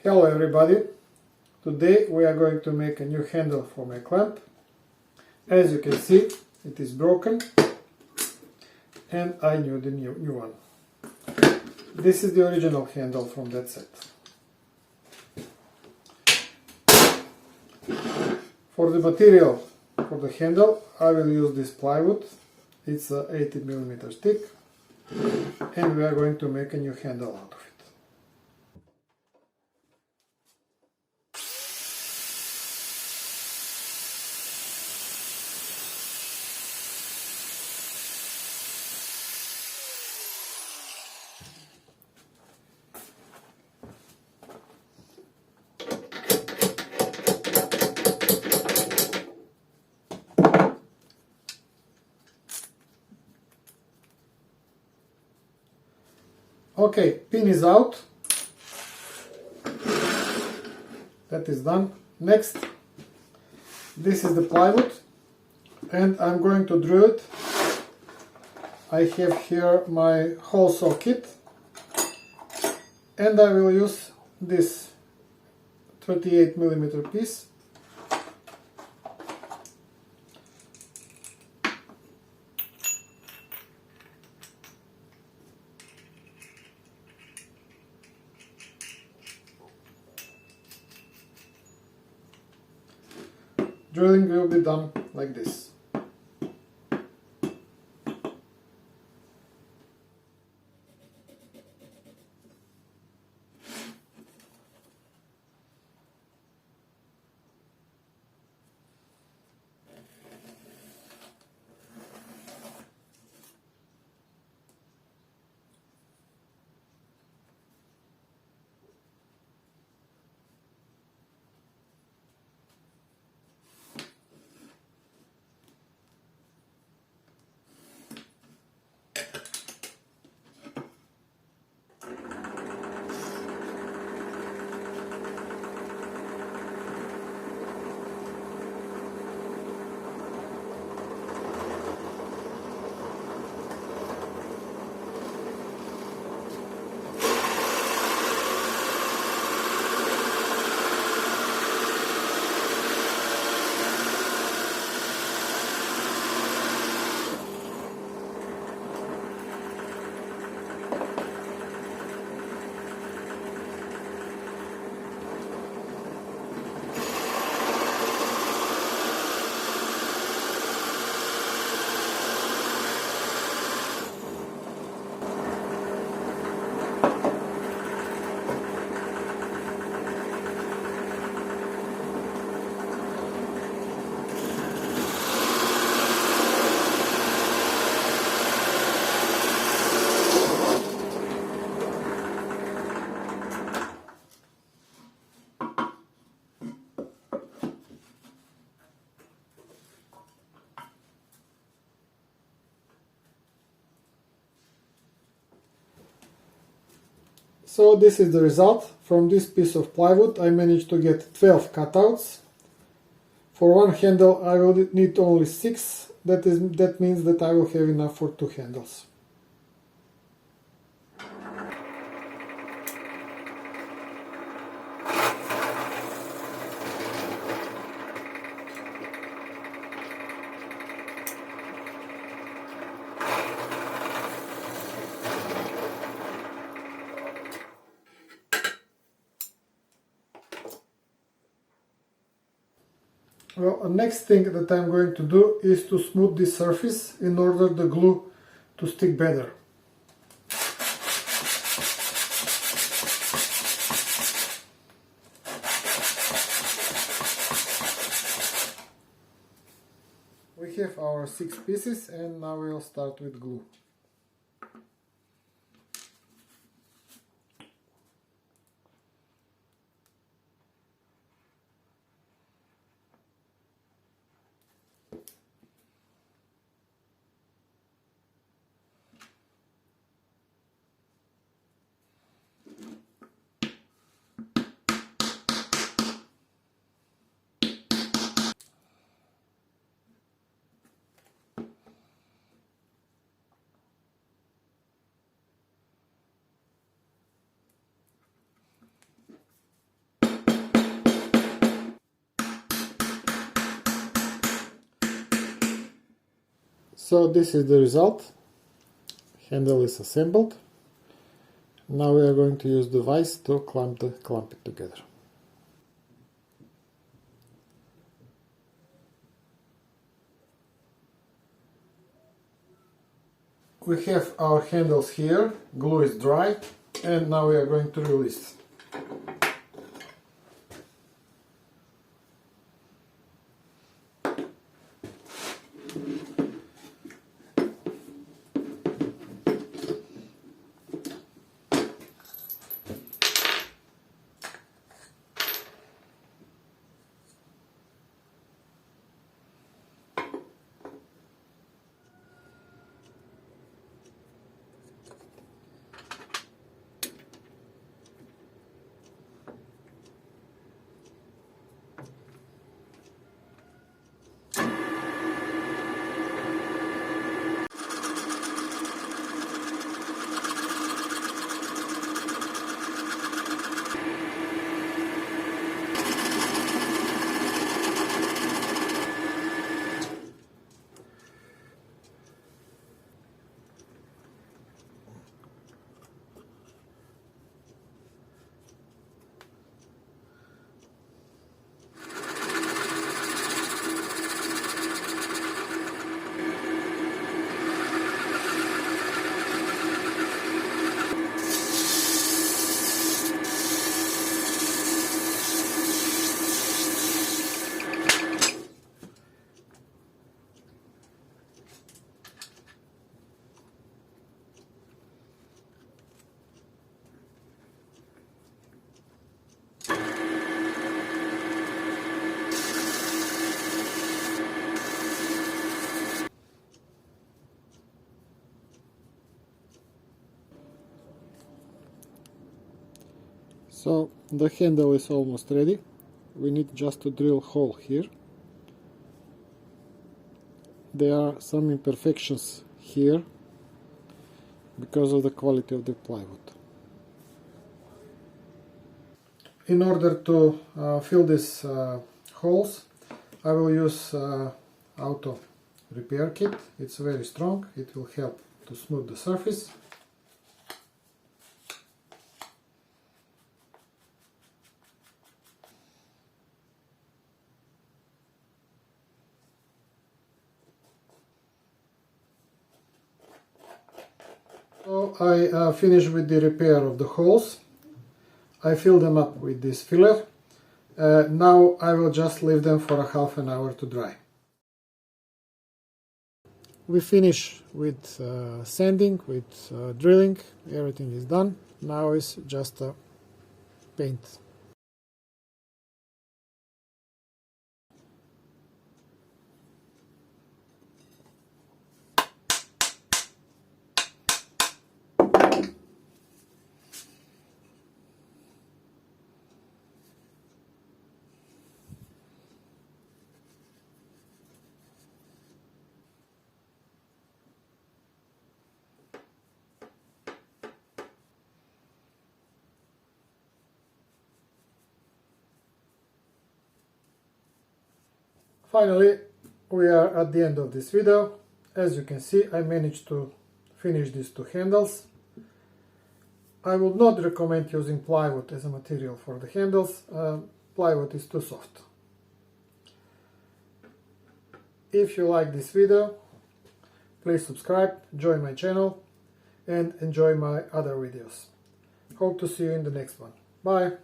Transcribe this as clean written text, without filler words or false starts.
Hello everybody, today we are going to make a new handle for my clamp. As you can see, it is broken and I need the new one. This is the original handle from that set. For the material for the handle I will use this plywood. It's 80mm thick and we are going to make a new handle out of it. Okay, pin is out. That is done. Next, this is the plywood and I'm going to drill it. I have here my hole saw kit and I will use this 38mm piece. Drilling will be done like this. So this is the result. From this piece of plywood I managed to get 12 cutouts. For one handle I will need only 6. That means that I will have enough for 2 handles. Well, the next thing that I'm going to do is to smooth this surface in order the glue to stick better. We have our 6 pieces and now we'll start with glue. So this is the result. Handle is assembled. Now we are going to use the vise to clamp it together. We have our handles here, glue is dry, and now we are going to release. So the handle is almost ready. We need just to drill a hole here. There are some imperfections here because of the quality of the plywood. In order to fill these holes, I will use auto repair kit. It's very strong. It will help to smooth the surface. So I finished with the repair of the holes. I filled them up with this filler. Now I will just leave them for a half an hour to dry. We finish with sanding, with drilling. Everything is done. Now it's just paint. Finally, we are at the end of this video. As you can see, I managed to finish these two handles. I would not recommend using plywood as a material for the handles. Plywood is too soft. If you like this video, please subscribe, join my channel, and enjoy my other videos. Hope to see you in the next one. Bye!